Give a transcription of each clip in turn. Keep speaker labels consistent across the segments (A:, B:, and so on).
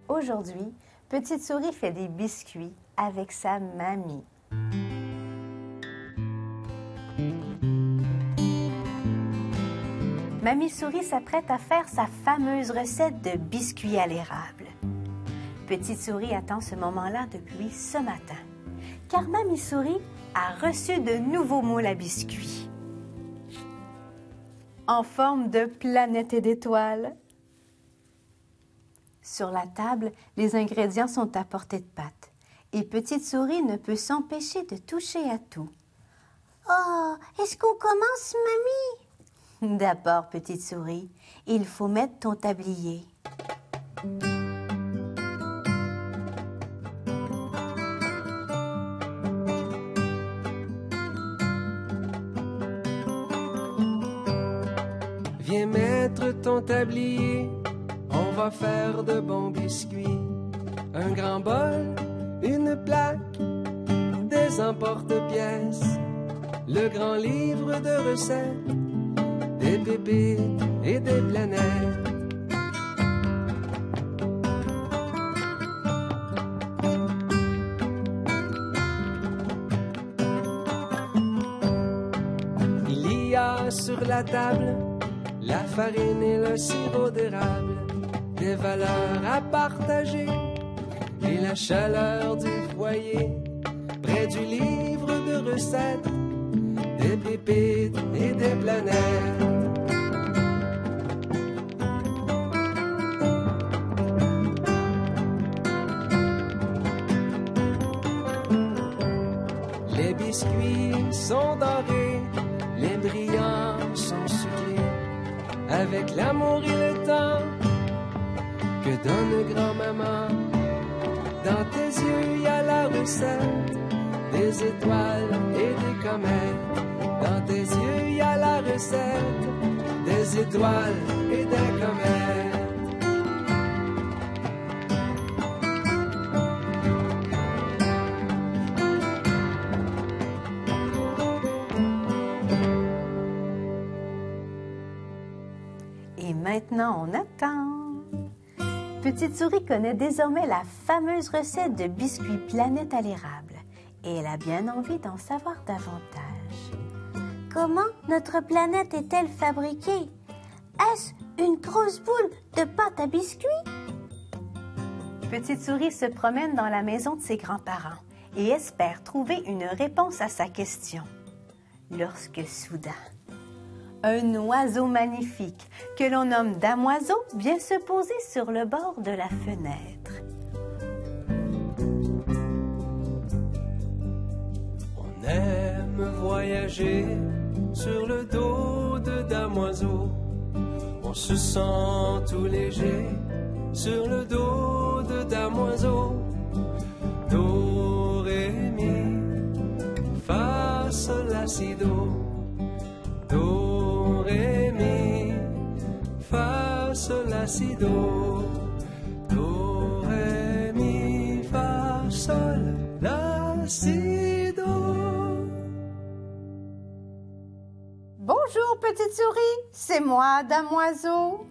A: Aujourd'hui, Petite Souris fait des biscuits avec sa mamie. Mamie Souris s'apprête à faire sa fameuse recette de biscuits à l'érable. Petite Souris attend ce moment-là depuis ce matin, car Mamie Souris a reçu de nouveaux moules à biscuits en forme de planètes et d'étoiles. Sur la table, les ingrédients sont à portée de patte et Petite Souris ne peut s'empêcher de toucher à tout.
B: Oh, est-ce qu'on commence, mamie?
A: D'abord, Petite Souris, il faut mettre ton tablier.
C: Viens mettre ton tablier, on va faire de bons biscuits. Un grand bol, une plaque, des emporte-pièces, le grand livre de recettes, des pépites et des planètes. Il y a sur la table la farine et le sirop d'érable, des valeurs à partager et la chaleur du foyer. Près du livre de recettes, des pépites et des planètes. Les biscuits sont dorés, les brillants sont sucrés, avec l'amour et le temps que donne grand-maman. Dans tes yeux, il y a la recette des étoiles et des comètes. Dans tes yeux, il y a la recette des étoiles et des comètes.
A: Et maintenant, on attend. Petite Souris connaît désormais la fameuse recette de biscuits planète à l'érable et elle a bien envie d'en savoir davantage.
B: Comment notre planète est-elle fabriquée? Est-ce une grosse boule de pâte à biscuits?
A: Petite Souris se promène dans la maison de ses grands-parents et espère trouver une réponse à sa question. Lorsque soudain, un oiseau magnifique, que l'on nomme damoiseau, vient se poser sur le bord de la fenêtre.
C: On aime voyager sur le dos de damoiseau. On se sent tout léger sur le dos de damoiseau. Do, ré, mi, fa, sol, la, si, do. Do, ré, mi, fa, sol, la, si, do. Do, ré, mi, fa, sol, la, si, do.
A: Bonjour, Petite Souris, c'est moi, damoiseau.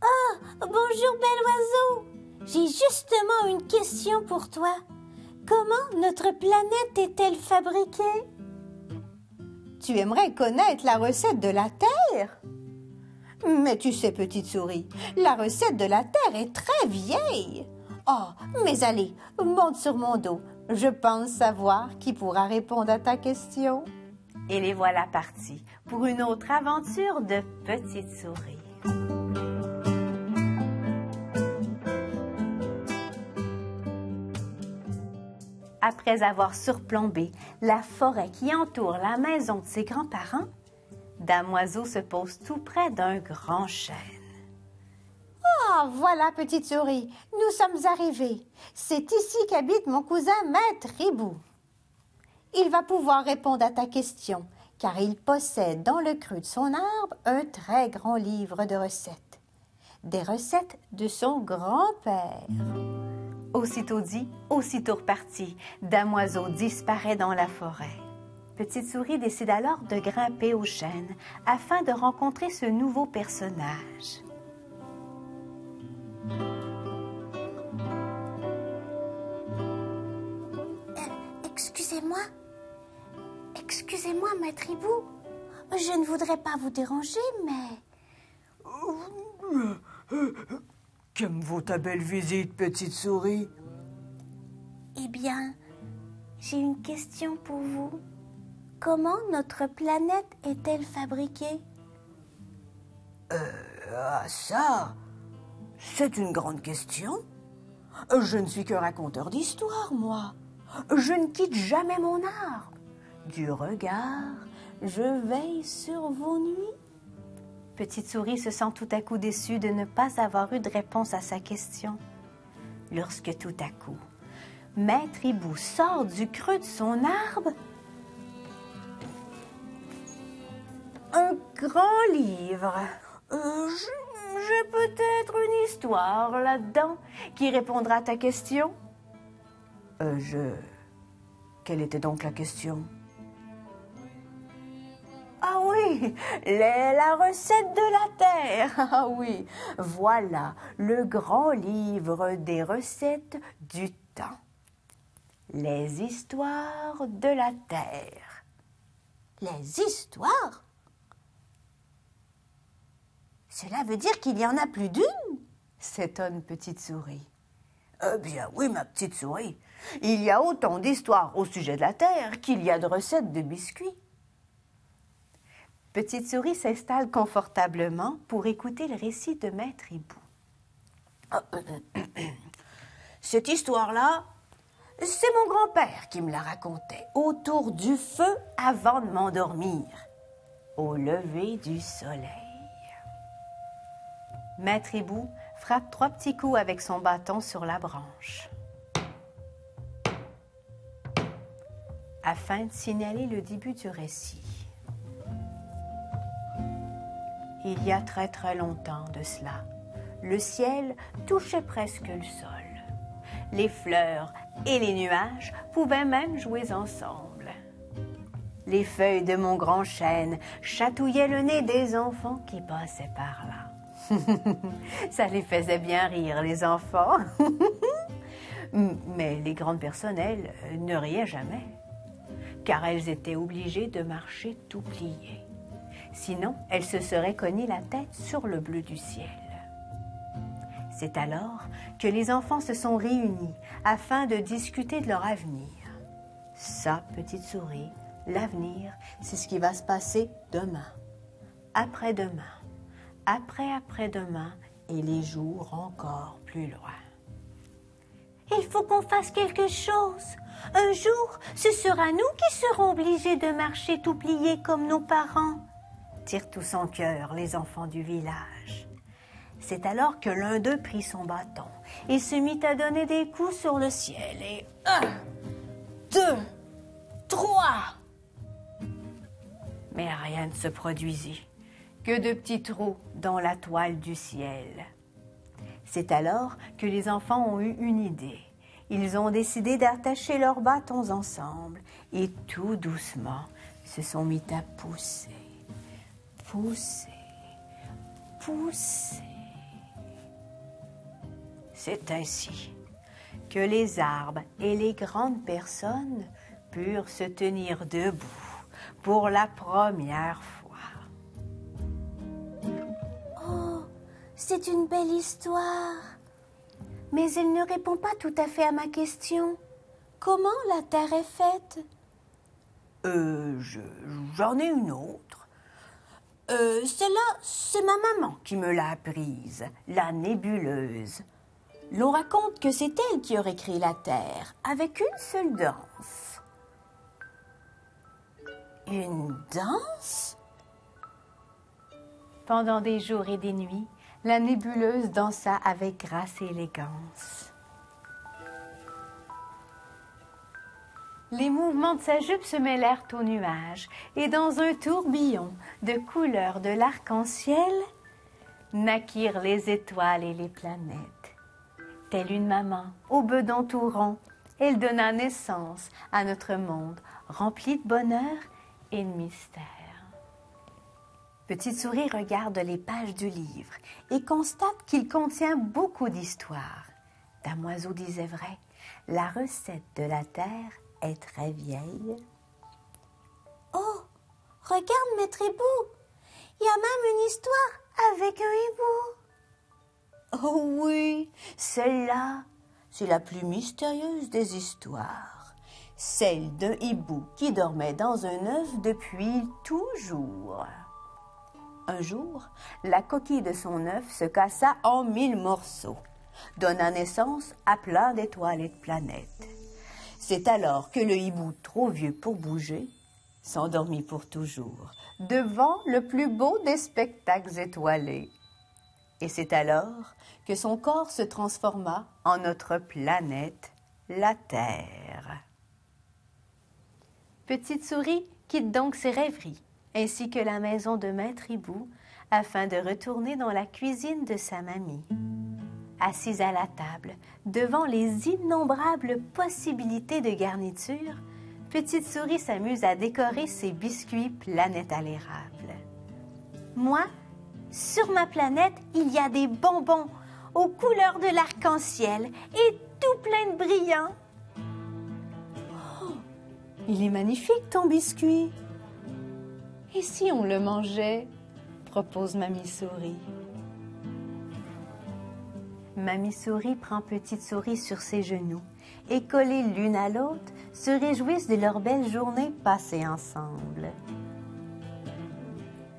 B: Oh, bonjour, bel oiseau. J'ai justement une question pour toi. Comment notre planète est-elle fabriquée?
A: Tu aimerais connaître la recette de la Terre? Mais tu sais, Petite Souris, la recette de la Terre est très vieille. Oh, mais allez, monte sur mon dos. Je pense savoir qui pourra répondre à ta question. Et les voilà partis pour une autre aventure de Petite Souris. Après avoir surplombé la forêt qui entoure la maison de ses grands-parents, Damoiseau se pose tout près d'un grand chêne.
B: Ah, voilà, Petite Souris, nous sommes arrivés. C'est ici qu'habite mon cousin Maître Hibou.
A: Il va pouvoir répondre à ta question, car il possède dans le creux de son arbre un très grand livre de recettes. Des recettes de son grand-père. Aussitôt dit, aussitôt reparti, Damoiseau disparaît dans la forêt. Petite Souris décide alors de grimper au chêne afin de rencontrer ce nouveau personnage.
B: Excusez-moi. Excusez-moi, Maître Hibou. Je ne voudrais pas vous déranger, mais...
D: Que me vaut ta belle visite, petite souris?
B: Eh bien, j'ai une question pour vous. Comment notre planète est-elle fabriquée?
D: Ça, c'est une grande question. Je ne suis que raconteur d'histoire, moi. Je ne quitte jamais mon arbre. Du regard, je veille sur vos nuits.
A: Petite Souris se sent tout à coup déçue de ne pas avoir eu de réponse à sa question. Lorsque tout à coup, Maître Hibou sort du creux de son arbre un grand livre. J'ai peut-être une histoire là-dedans qui répondra à ta question.
D: Quelle était donc la question?
A: Ah oui, la recette de la terre. Ah oui, voilà le grand livre des recettes du temps. Les histoires de la terre.
B: Les histoires? Cela veut dire qu'il y en a plus d'une?
A: S'étonne Petite Souris.
D: Eh bien oui, ma petite souris. Il y a autant d'histoires au sujet de la terre qu'il y a de recettes de biscuits.
A: Petite Souris s'installe confortablement pour écouter le récit de Maître Hibou.
D: Cette histoire-là, c'est mon grand-père qui me la racontait autour du feu avant de m'endormir, au lever du soleil.
A: Maître Hibou frappe 3 petits coups avec son bâton sur la branche, afin de signaler le début du récit. Il y a très très longtemps de cela, le ciel touchait presque le sol. Les fleurs et les nuages pouvaient même jouer ensemble. Les feuilles de mon grand chêne chatouillaient le nez des enfants qui passaient par là. Ça les faisait bien rire, les enfants. Mais les grandes personnes, elles, ne riaient jamais, car elles étaient obligées de marcher tout pliées. Sinon, elles se seraient cognées la tête sur le bleu du ciel. C'est alors que les enfants se sont réunis afin de discuter de leur avenir. Ça, petite souris, l'avenir, c'est ce qui va se passer demain, après-demain, après-après-demain et les jours encore plus loin.
B: Il faut qu'on fasse quelque chose. Un jour, ce sera nous qui serons obligés de marcher tout pliés comme nos parents.
A: Tirent tous en chœur les enfants du village. C'est alors que l'un d'eux prit son bâton et se mit à donner des coups sur le ciel. Et 1, 2, 3. Mais rien ne se produisit, que de petits trous dans la toile du ciel. C'est alors que les enfants ont eu une idée. Ils ont décidé d'attacher leurs bâtons ensemble et tout doucement se sont mis à pousser, pousser, pousser. C'est ainsi que les arbres et les grandes personnes purent se tenir debout pour la première fois.
B: Oh, c'est une belle histoire. Mais elle ne répond pas tout à fait à ma question. Comment la Terre est faite?
D: J'en ai une autre. Celle-là, c'est ma maman qui me l'a apprise, la nébuleuse. L'on raconte que c'est elle qui aurait créé la Terre avec une seule danse. Une danse?
A: Pendant des jours et des nuits, la nébuleuse dansa avec grâce et élégance. Les mouvements de sa jupe se mêlèrent aux nuages, et dans un tourbillon de couleurs de l'arc-en-ciel, naquirent les étoiles et les planètes. Telle une maman, au bedon tout rond, elle donna naissance à notre monde rempli de bonheur et de mystère. Petite Souris regarde les pages du livre et constate qu'il contient beaucoup d'histoires. Damoiseau disait vrai, la recette de la terre est très vieille.
B: Oh, regarde, Maître Hibou. Il y a même une histoire avec un hibou.
D: Oh oui, celle-là, c'est la plus mystérieuse des histoires. Celle d'un hibou qui dormait dans un œuf depuis toujours. Un jour, la coquille de son œuf se cassa en 1000 morceaux, donnant naissance à plein d'étoiles et de planètes. C'est alors que le hibou, trop vieux pour bouger, s'endormit pour toujours, devant le plus beau des spectacles étoilés. Et c'est alors que son corps se transforma en notre planète, la Terre.
A: Petite Souris quitte donc ses rêveries, ainsi que la maison de Maître Hibou, afin de retourner dans la cuisine de sa mamie. Assise à la table, devant les innombrables possibilités de garniture, Petite Souris s'amuse à décorer ses biscuits planète à l'érable.
B: Moi, sur ma planète, il y a des bonbons aux couleurs de l'arc-en-ciel et tout plein de brillants.
A: Oh, il est magnifique ton biscuit. Et si on le mangeait? Propose Mamie Souris. Mamie Souris prend Petite Souris sur ses genoux et, collées l'une à l'autre, se réjouissent de leur belle journée passée ensemble.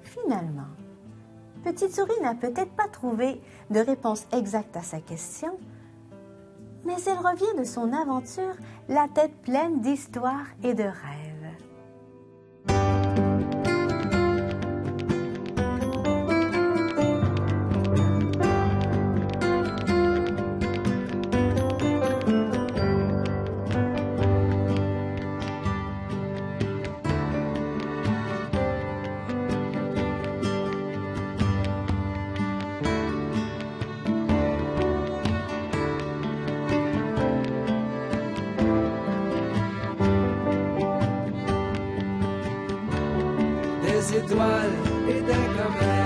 A: Finalement, Petite Souris n'a peut-être pas trouvé de réponse exacte à sa question, mais elle revient de son aventure la tête pleine d'histoires et de rêves.
C: Des étoiles et des comètes.